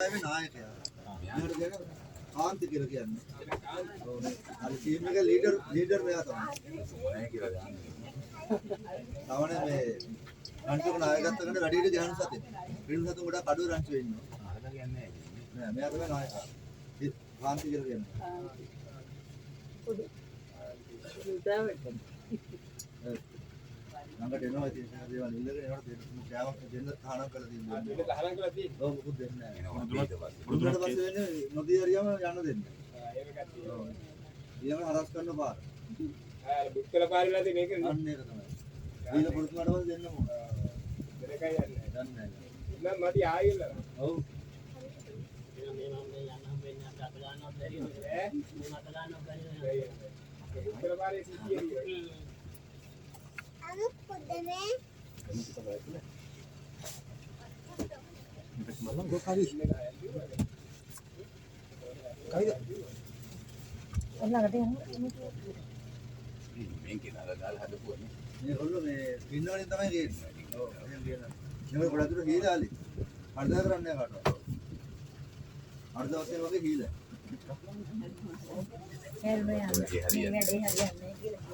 මේ නායකයා. මෙහෙට කියන කාන්ති කියලා කියන්නේ. ඔව්. අර ටීම් එකේ ලීඩර් මෙයා තමයි. නැහැ කියලා දාන්නේ. තවනේ මේ රන්චුක නායකත්වයකට වැඩිහිටි ගහන සතේ. පිළිම සතුන් ගොඩක් අඩුව රන්චු වෙන්නේ. අහලා කියන්නේ නෑ. මෙයා තමයි නායකයා. කාන්ති කියලා කියන්නේ. ළඟට එනවා ඉතින් දේවල් ඉල්ලගෙන එනකොට කෑමක් දෙන්න තහනම් කරලා තියෙනවා. දෙන්න තහනම් කරලා තියෙන්නේ. ඔව් මොකුත් දෙන්නේ නැහැ. මුදුනට පස්සේ වෙන්නේ නොදී හරියම යන්න දෙන්න. ඒක කට්ටිය. ඔව්. ඊළඟ හරස් කරන පාර. බුක්කල පාරේලා තියෙන එක නේ. අන්න ඒක තමයි. ඊළ පුරුතුමාට පස්සේ දෙන්න ඕන. දෙනකයි යන්නේ. දන්නේ නැහැ. නම් මඩි ආයෙලා. ඔව්. මේ මම යන්න හම්බෙන්නේ අපිට අත ගන්නවත් බැරි නේද? ඈ? මේ මත ගන්නවත් බැරි නේද? බුක්කල පාරේ සිටියේ. අනුත් පොඩනේ මම ගොකාරි කයිද ඔන්නකට යන්න මේකේ දාලා හදපුවනේ මේ ඔල්ලෝ මේ පින්නවලින් තමයි ගේන්නේ ඔව් එහෙම ගේනවා නෙමෙයි ගොඩක් දුර හීලාලි අර්ධ කරන්නේ කාටවත් අර්ධ වශයෙන් වගේ හීලා හරියන්නේ නැහැ කියලා